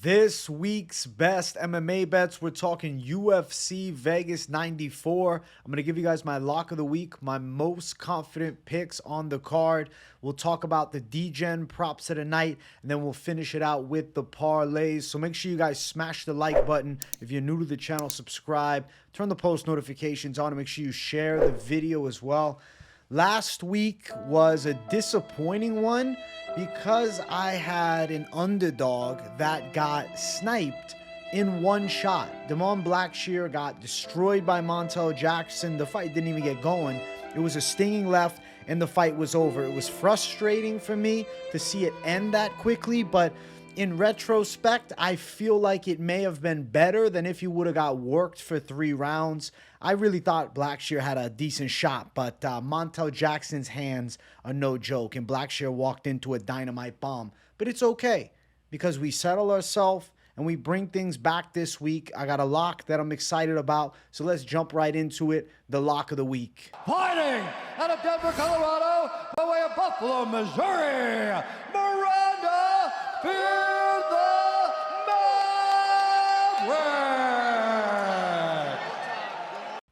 This week's best MMA bets, we're talking UFC Vegas 94. I'm going to give you guys my lock of the week, my most confident picks on the card. We'll talk about the Degen props of the night, and then we'll finish it out with the parlays. So make sure you guys smash the like button. If you're new to the channel, subscribe. Turn the post notifications on and make sure you share the video as well. Last week was a disappointing one because I had an underdog that got sniped in one shot. Damon Blackshear got destroyed by Montel Jackson. The fight didn't even get going. It was a stinging left and the fight was over. It was frustrating for me to see it end that quickly, but in retrospect, I feel like it may have been better than if he would have got worked for 3 rounds. I really thought Blackshear had a decent shot, but Montel Jackson's hands are no joke, and Blackshear walked into a dynamite bomb. But it's okay, because we settle ourselves and we bring things back this week. I got a lock that I'm excited about, so let's jump right into it, the lock of the week. Fighting out of Denver, Colorado, by way of Buffalo, Missouri, Miranda Fear the Maverick.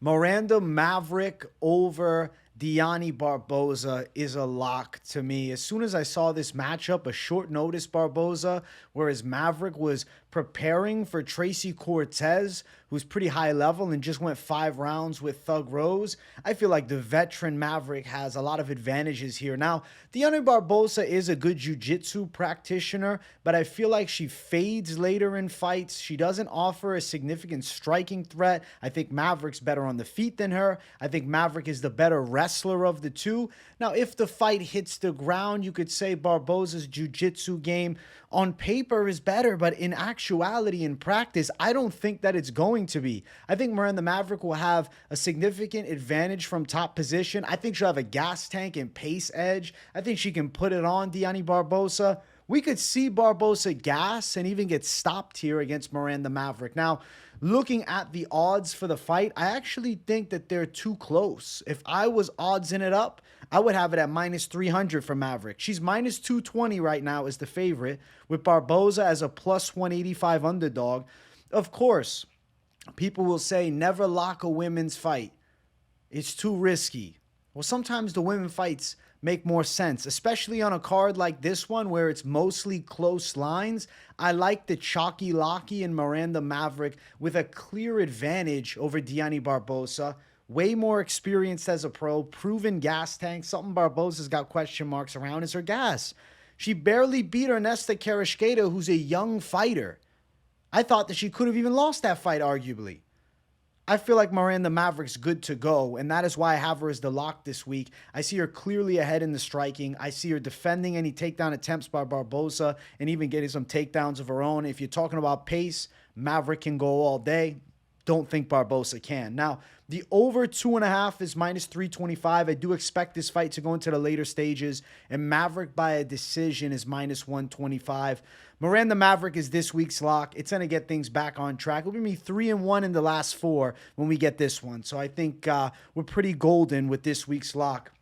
Miranda Maverick over Deani Barboza is a lock to me. As soon as I saw this matchup, a short notice Barboza, whereas Maverick was preparing for Tracy Cortez, who's pretty high level and just went 5 rounds with Thug Rose, I feel like the veteran Maverick has a lot of advantages here. Now, Deani Barboza is a good jiu-jitsu practitioner, but I feel like she fades later in fights. She doesn't offer a significant striking threat. I think Maverick's better on the feet than her. I think Maverick is the better wrestler of the two. Now, if the fight hits the ground, you could say Barboza's jiu-jitsu game on paper is better, but in actuality, in practice, I don't think that it's going to be. I think Miranda Maverick will have a significant advantage from top position. I think she'll have a gas tank and pace edge. I think she can put it on Deani Barboza. We could see Barboza gas and even get stopped here against Miranda Maverick. Now, looking at the odds for the fight, I actually think that they're too close. If I was oddsing it up, I would have it at minus 300 for Maverick. She's minus 220 right now as the favorite, with Barboza as a plus 185 underdog. Of course, people will say never lock a women's fight. It's too risky. Well, sometimes the women fights make more sense, especially on a card like this one where it's mostly close lines. I like the chalky locky and Miranda Maverick with a clear advantage over Deani Barboza. Way more experienced as a pro, proven gas tank. Something Barboza's got question marks around is her gas. She barely beat Ernesta Karashketa, who's a young fighter. I thought that she could have even lost that fight, arguably. I feel like Miranda Maverick's good to go, and that is why I have her as the lock this week. I see her clearly ahead in the striking. I see her defending any takedown attempts by Barboza and even getting some takedowns of her own. If you're talking about pace, Maverick can go all day. Don't think Barboza can. Now, the over 2.5 is minus 325. I do expect this fight to go into the later stages, and Maverick by a decision is minus 125. Miranda Maverick is this week's lock. It's going to get things back on track. It'll be 3-1 in the last 4 when we get this one. So I think we're pretty golden with this week's lock,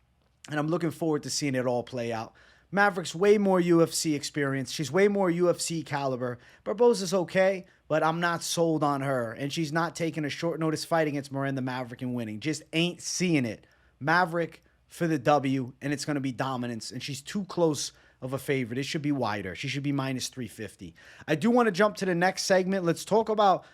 and I'm looking forward to seeing it all play out. Maverick's way more UFC experience. She's way more UFC caliber. Barboza's okay, but I'm not sold on her. And she's not taking a short notice fight against Miranda Maverick and winning. Just ain't seeing it. Maverick for the W, and it's going to be dominance. And she's too close of a favorite. It should be wider. She should be minus 350. I do want to jump to the next segment. Let's talk about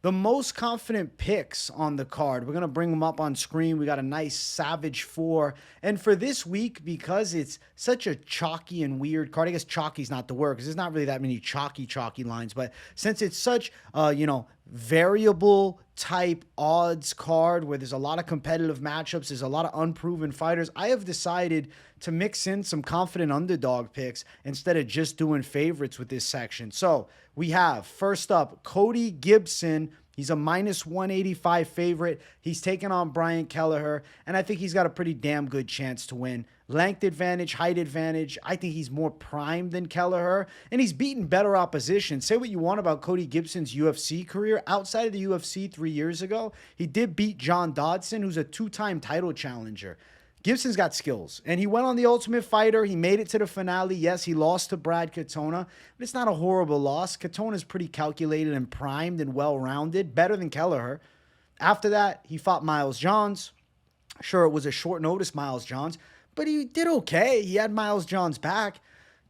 the most confident picks on the card. We're going to bring them up on screen. We got a nice Savage 4. And for this week, because it's such a chalky and weird card, I guess chalky's not the word because there's not really that many chalky lines. But since it's such variable type odds card where there's a lot of competitive matchups, there's a lot of unproven fighters, I have decided to mix in some confident underdog picks instead of just doing favorites with this section. So we have, first up, Cody Gibson. He's a minus 185 favorite. He's taking on Brian Kelleher, and I think he's got a pretty damn good chance to win. Length advantage, height advantage. I think he's more primed than Kelleher, and he's beaten better opposition. Say what you want about Cody Gibson's UFC career. Outside of the UFC 3 years ago, he did beat John Dodson, who's a 2-time title challenger. Gibson's got skills, and he went on the Ultimate Fighter. He made it to the finale. Yes, he lost to Brad Katona, but it's not a horrible loss. Katona's pretty calculated and primed and well-rounded, better than Kelleher. After that, he fought Miles Johns. Sure, it was a short notice, Miles Johns, but he did okay. He had Miles Johns back.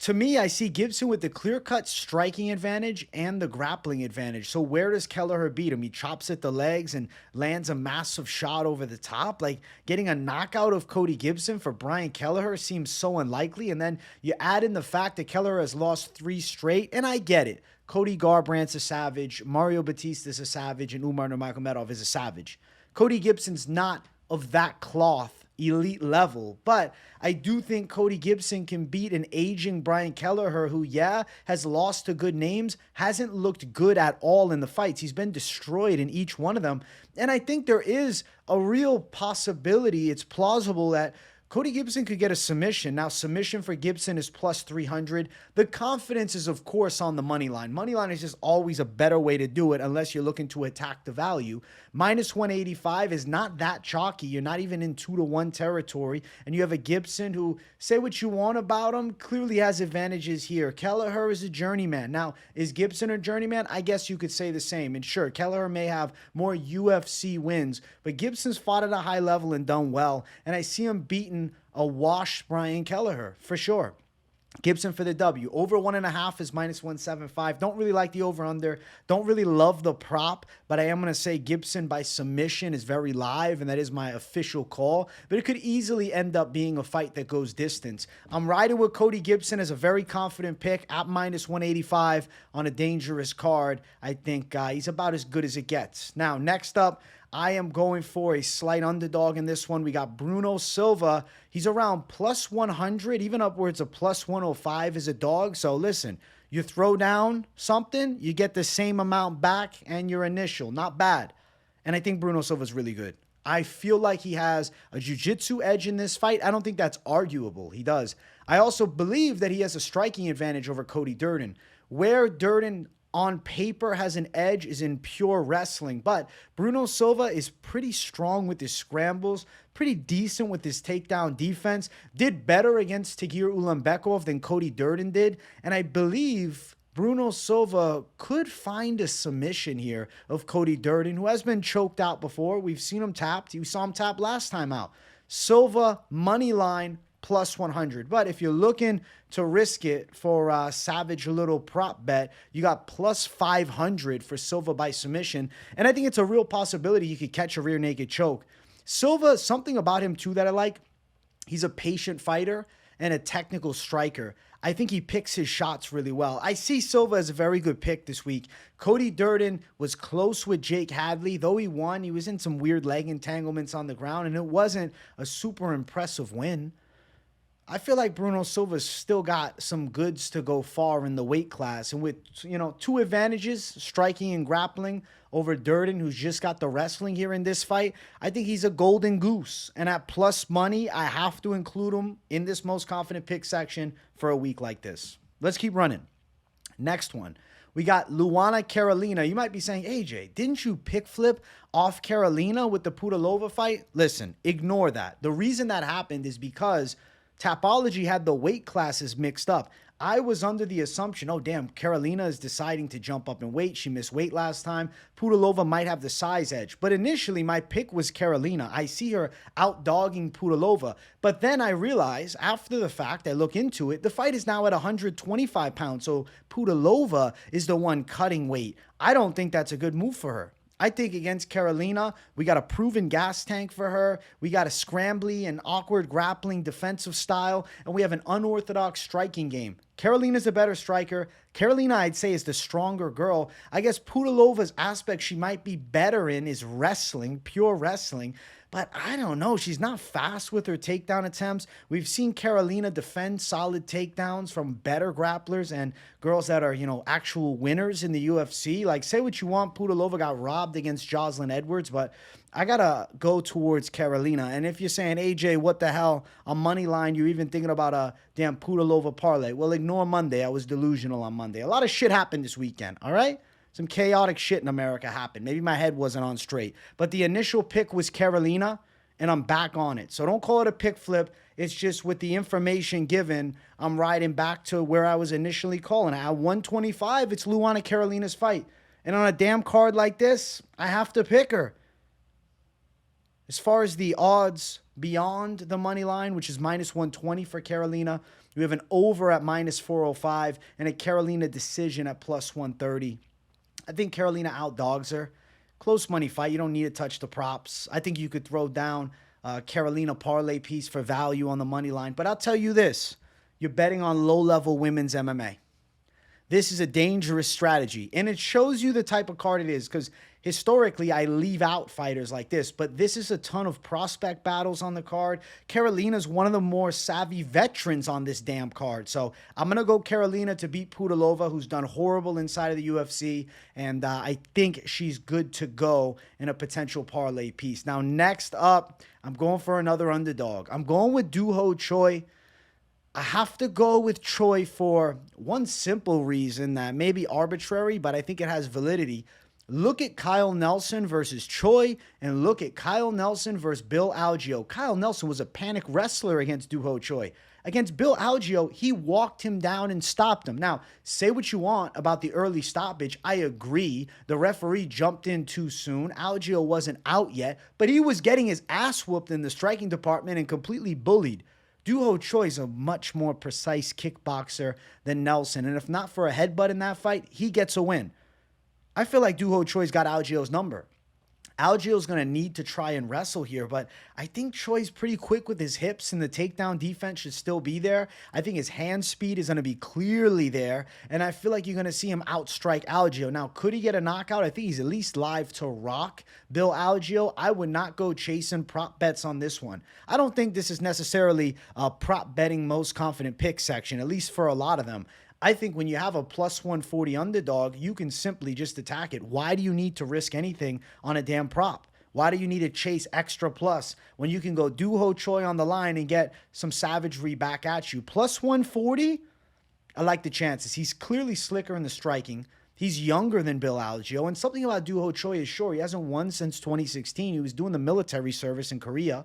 To me, I see Gibson with the clear-cut striking advantage and the grappling advantage. So where does Kelleher beat him? He chops at the legs and lands a massive shot over the top. Like, getting a knockout of Cody Gibson for Brian Kelleher seems so unlikely. And then you add in the fact that Kelleher has lost 3 straight, and I get it. Cody Garbrandt's a savage, Mario Batista's a savage, and Umar Nurmagomedov is a savage. Cody Gibson's not of that cloth, elite level, but I do think Cody Gibson can beat an aging Brian Kelleher who, yeah, has lost to good names, hasn't looked good at all in the fights. He's been destroyed in each one of them, and I think there is a real possibility, it's plausible that Cody Gibson could get a submission. Now, submission for Gibson is plus 300. The confidence is, of course, on the money line. Money line is just always a better way to do it unless you're looking to attack the value. Minus 185 is not that chalky. You're not even in 2-1 territory. And you have a Gibson who, say what you want about him, clearly has advantages here. Kelleher is a journeyman. Now, is Gibson a journeyman? I guess you could say the same. And sure, Kelleher may have more UFC wins, but Gibson's fought at a high level and done well. And I see him beating a wash Brian Kelleher for sure. Gibson for the W. Over 1.5 is minus 175. Don't really like the over-under. Don't really love the prop, but I am going to say Gibson by submission is very live, and that is my official call. But it could easily end up being a fight that goes distance. I'm riding with Cody Gibson as a very confident pick at minus 185 on a dangerous card. I think he's about as good as it gets. Now, next up, I am going for a slight underdog in this one. We got Bruno Silva. He's around plus 100, even upwards of plus 105 as a dog. So listen, you throw down something, you get the same amount back and your initial. Not bad. And I think Bruno Silva's really good. I feel like he has a jiu-jitsu edge in this fight. I don't think that's arguable. He does. I also believe that he has a striking advantage over Cody Durden. Where Durden on paper has an edge is in pure wrestling, but Bruno Silva is pretty strong with his scrambles, pretty decent with his takedown defense, did better against Tagir Ulanbekov than Cody Durden did, and I believe Bruno Silva could find a submission here of Cody Durden, who has been choked out before. We've seen him tapped. We saw him tap last time out. Silva, money line, plus 100. But if you're looking to risk it for a savage little prop bet, you got plus 500 for Silva by submission. And I think it's a real possibility he could catch a rear naked choke. Silva, something about him too that I like, he's a patient fighter and a technical striker. I think he picks his shots really well. I see Silva as a very good pick this week. Cody Durden was close with Jake Hadley. Though he won, he was in some weird leg entanglements on the ground, and it wasn't a super impressive win. I feel like Bruno Silva's still got some goods to go far in the weight class. And with, 2 advantages, striking and grappling over Durden, who's just got the wrestling here in this fight, I think he's a golden goose. And at plus money, I have to include him in this most confident pick section for a week like this. Let's keep running. Next one. We got Luana Carolina. You might be saying, AJ, didn't you pick flip off Carolina with the Pudilova fight? Listen, ignore that. The reason that happened is because Tapology had the weight classes mixed up. I was under the assumption, oh, damn, Carolina is deciding to jump up in weight. She missed weight last time. Pudilova might have the size edge. But initially, my pick was Carolina. I see her out-dogging Pudilova. But then I realize, after the fact, I look into it, the fight is now at 125 pounds. So Pudilova is the one cutting weight. I don't think that's a good move for her. I think against Carolina, we got a proven gas tank for her. We got a scrambly and awkward grappling defensive style, and we have an unorthodox striking game. Carolina's a better striker. Carolina, I'd say, is the stronger girl. I guess Pudilova's aspect she might be better in is wrestling, pure wrestling. But I don't know. She's not fast with her takedown attempts. We've seen Carolina defend solid takedowns from better grapplers and girls that are, actual winners in the UFC. Like, say what you want, Pudilova got robbed against Jocelyn Edwards, but I got to go towards Carolina. And if you're saying, AJ, what the hell, on Moneyline, you're even thinking about a damn Pudilova parlay. Well, ignore Monday. I was delusional on Monday. A lot of shit happened this weekend, all right? Some chaotic shit in America happened. Maybe my head wasn't on straight. But the initial pick was Carolina, and I'm back on it. So don't call it a pick flip. It's just with the information given, I'm riding back to where I was initially calling. At 125, it's Luana Carolina's fight. And on a damn card like this, I have to pick her. As far as the odds beyond the money line, which is minus 120 for Carolina, we have an over at minus 405 and a Carolina decision at plus 130. I think Carolina outdogs her. Close money fight. You don't need to touch the props. I think you could throw down Carolina parlay piece for value on the money line. But I'll tell you this. You're betting on low-level women's MMA. This is a dangerous strategy. And it shows you the type of card it is because historically I leave out fighters like this. But this is a ton of prospect battles on the card. Carolina's one of the more savvy veterans on this damn card. So I'm going to go Carolina to beat Pudilova, who's done horrible inside of the UFC. And I think she's good to go in a potential parlay piece. Now, next up, I'm going for another underdog. I'm going with Choi. I have to go with Choi for one simple reason that may be arbitrary, but I think it has validity. Look at Kyle Nelson versus Choi, and look at Kyle Nelson versus Bill Algeo. Kyle Nelson was a panic wrestler against Choi. Against Bill Algeo, he walked him down and stopped him. Now, say what you want about the early stoppage. I agree. The referee jumped in too soon. Algeo wasn't out yet, but he was getting his ass whooped in the striking department and completely bullied. Choi is a much more precise kickboxer than Nelson. And if not for a headbutt in that fight, he gets a win. I feel like Choi's got Algeo's number. Algeo's going to need to try and wrestle here, but I think Choi's pretty quick with his hips and the takedown defense should still be there. I think his hand speed is going to be clearly there, and I feel like you're going to see him outstrike Algeo. Now, could he get a knockout? I think he's at least live to rock Bill Algeo. I would not go chasing prop bets on this one. I don't think this is necessarily a prop betting most confident pick section, at least for a lot of them. I think when you have a plus 140 underdog, you can simply just attack it. Why do you need to risk anything on a damn prop? Why do you need to chase extra plus when you can go Choi on the line and get some savagery back at you? Plus 140, I like the chances. He's clearly slicker in the striking. He's younger than Bill Algeo. And something about Choi is sure. He hasn't won since 2016. He was doing the military service in Korea.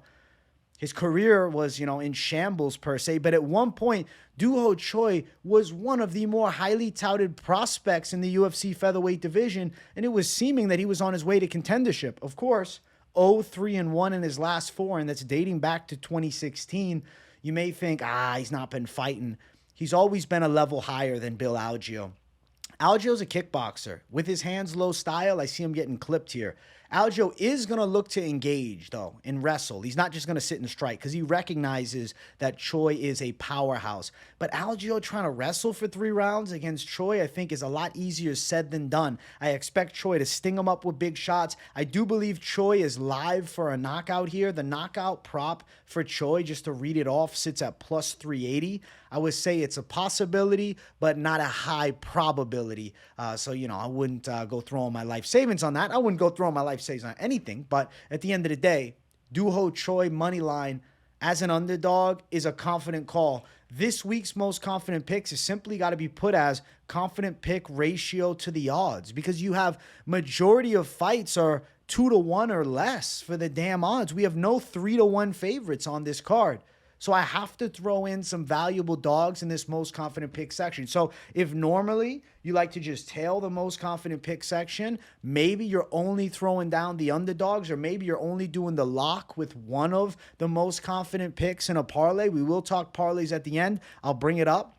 His career was, in shambles per se, but at one point, Choi was one of the more highly touted prospects in the UFC featherweight division, and it was seeming that he was on his way to contendership. Of course, 0-3-1 in his last 4, and that's dating back to 2016. You may think, he's not been fighting. He's always been a level higher than Bill Algeo. Algeo's a kickboxer. With his hands low style, I see him getting clipped here. Algeo is going to look to engage, though, and wrestle. He's not just going to sit and strike because he recognizes that Choi is a powerhouse. But Algeo trying to wrestle for 3 rounds against Choi, I think, is a lot easier said than done. I expect Choi to sting him up with big shots. I do believe Choi is live for a knockout here. The knockout prop for Choi, just to read it off, sits at plus 380. I would say it's a possibility, but not a high probability. So, I wouldn't go throwing my life savings on that. I wouldn't go throwing my life savings on anything. But at the end of the day, Choi money line as an underdog is a confident call. This week's most confident picks is simply got to be put as confident pick ratio to the odds because you have majority of fights are 2-1 or less for the damn odds. We have no 3-1 favorites on this card. So I have to throw in some valuable dogs in this most confident pick section. So if normally you like to just tail the most confident pick section, maybe you're only throwing down the underdogs, or maybe you're only doing the lock with one of the most confident picks in a parlay. We will talk parlays at the end. I'll bring it up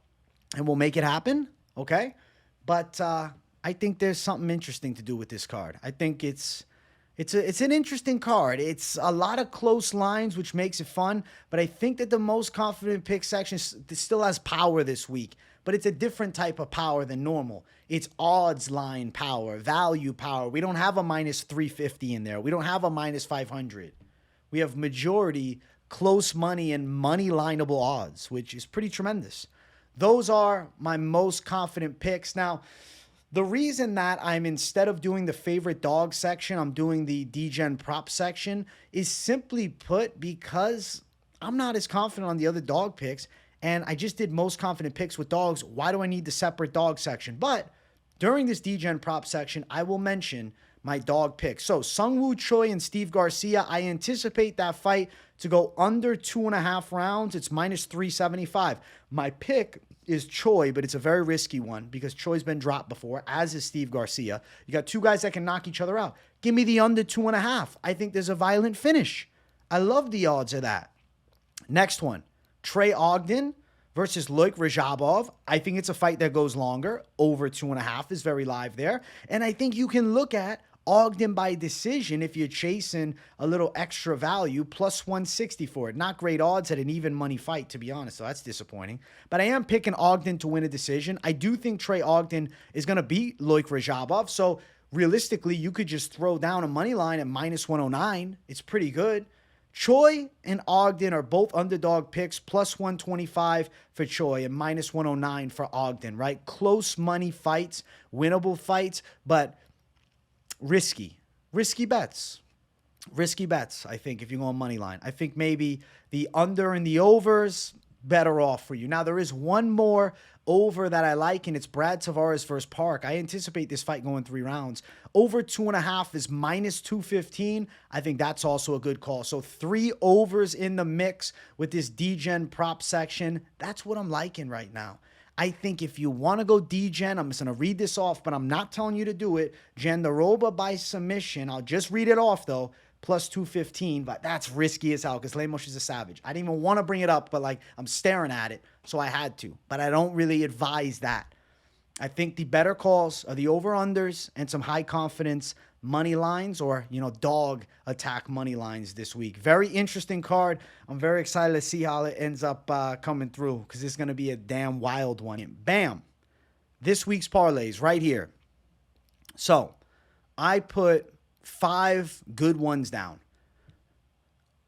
and we'll make it happen. Okay. But I think there's something interesting to do with this card. I think it's an interesting card. It's a lot of close lines, which makes it fun. But I think that the most confident pick section still has power this week. But it's a different type of power than normal. It's odds line power, value power. We don't have a minus 350 in there. We don't have a minus 500. We have majority close money and money lineable odds, which is pretty tremendous. Those are my most confident picks. Now, the reason that I'm, instead of doing the favorite dog section, I'm doing the Degen prop section is simply put because I'm not as confident on the other dog picks, and I just did most confident picks with dogs. Why do I need the separate dog section? But during this Degen prop section, I will mention my dog pick. So Sungwoo Choi and Steve Garcia, I anticipate that fight to go under 2.5 rounds. It's minus 375. My pick is Choi, but it's a very risky one because Choi's been dropped before, as is Steve Garcia. You got two guys that can knock each other out. Give me the under 2.5. I think there's a violent finish. I love the odds of that. Next one, Trey Ogden versus Loic Rajabov. I think it's a fight that goes longer. Over 2.5 is very live there. And I think you can look at Ogden by decision if you're chasing a little extra value, plus 160 for it. Not great odds at an even money fight, to be honest, so that's disappointing. But I am picking Ogden to win a decision. I do think Trey Ogden is going to beat Loic Rajabov, so realistically, you could just throw down a money line at minus 109. It's pretty good. Choi and Ogden are both underdog picks, plus 125 for Choi and minus 109 for Ogden, right? Close money fights, winnable fights, but risky bets. Risky bets, I think, if you go on money line. I think maybe the under and the overs, better off for you. Now, there is one more over that I like, and it's Brad Tavares versus Park. I anticipate this fight going 3 rounds. Over 2.5 is minus 215. I think that's also a good call. So 3 overs in the mix with this Degen prop section. That's what I'm liking right now. I think if you want to go Degen, I'm just going to read this off, but I'm not telling you to do it. Jandiroba by submission. I'll just read it off, though. Plus 215, but that's risky as hell because Lemos is a savage. I didn't even want to bring it up, but like I'm staring at it, so I had to. But I don't really advise that. I think the better calls are the over-unders and some high confidence money lines or, dog attack money lines this week. Very interesting card. I'm very excited to see how it ends up coming through because it's going to be a damn wild one. Bam. This week's parlays right here. So I put 5 good ones down.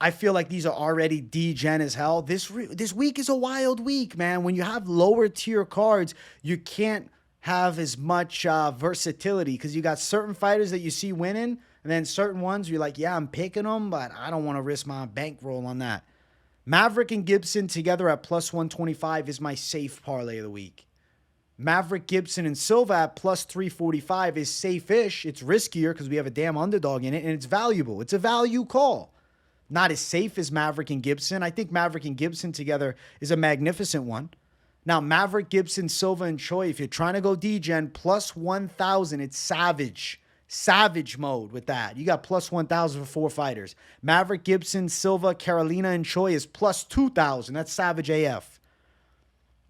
I feel like these are already Degen as hell. This week is a wild week, man. When you have lower tier cards, you can't have as much versatility because you got certain fighters that you see winning and then certain ones you're like, yeah, I'm picking them, but I don't want to risk my bankroll on that. Maverick and Gibson together at plus 125 is my safe parlay of the week. Maverick, Gibson, and Silva at plus 345 is safe-ish. It's riskier because we have a damn underdog in it, and it's valuable. It's a value call. Not as safe as Maverick and Gibson. I think Maverick and Gibson together is a magnificent one. Now, Maverick, Gibson, Silva, and Choi, if you're trying to go Degen, plus 1,000, it's savage. Savage mode with that. You got plus 1,000 for 4 fighters. Maverick, Gibson, Silva, Carolina, and Choi is plus 2,000. That's savage AF.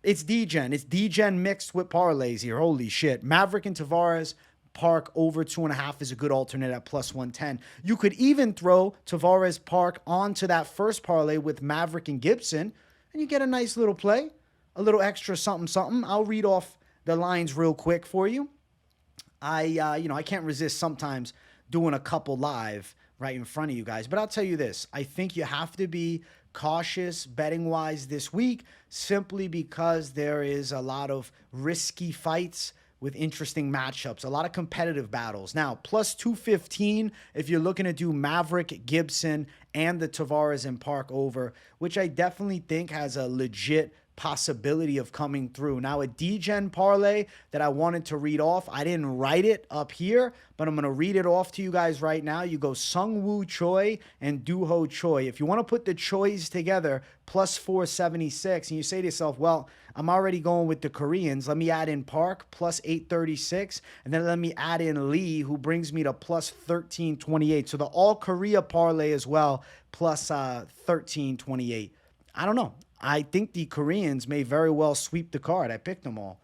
It's Degen. It's Degen mixed with parlays here. Holy shit. Maverick and Tavares, Park over 2.5 is a good alternate at plus 110. You could even throw Tavares Park onto that first parlay with Maverick and Gibson, and you get a nice little play, a little extra something. I'll read off the lines real quick for you. I can't resist sometimes doing a couple live right in front of you guys, but I'll tell you this. I think you have to be cautious betting-wise this week simply because there is a lot of risky fights with interesting matchups, a lot of competitive battles. Now, plus 215 if you're looking to do Maverick, Gibson, and the Tavares and Park over, which I definitely think has a legit possibility of coming through. Now, a Degen parlay that I wanted to read off, I didn't write it up here, but I'm going to read it off to you guys right now. You go Sungwoo Choi and Duho Choi. If you want to put the Chois together, plus 476, and you say to yourself, well, I'm already going with the Koreans. Let me add in Park, plus 836, and then let me add in Lee, who brings me to plus 1328. So the all-Korea parlay as well, plus 1328. I don't know. I think the Koreans may very well sweep the card. I picked them all.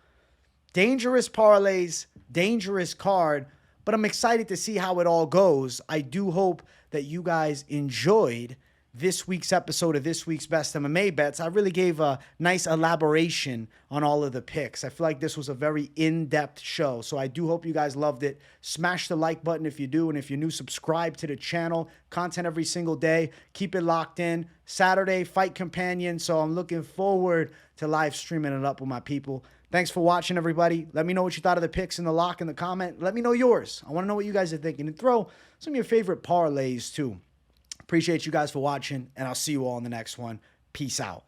Dangerous parlays, dangerous card, but I'm excited to see how it all goes. I do hope that you guys enjoyed this week's episode of This Week's Best MMA Bets. I really gave a nice elaboration on all of the picks. I feel like this was a very in-depth show, so I do hope you guys loved it. Smash the like button if you do, and if you're new, subscribe to the channel. Content every single day. Keep it locked in. Saturday, Fight Companion, so I'm looking forward to live streaming it up with my people. Thanks for watching, everybody. Let me know what you thought of the picks in the lock in the comment. Let me know yours. I want to know what you guys are thinking. And throw some of your favorite parlays, too. Appreciate you guys for watching, and I'll see you all in the next one. Peace out.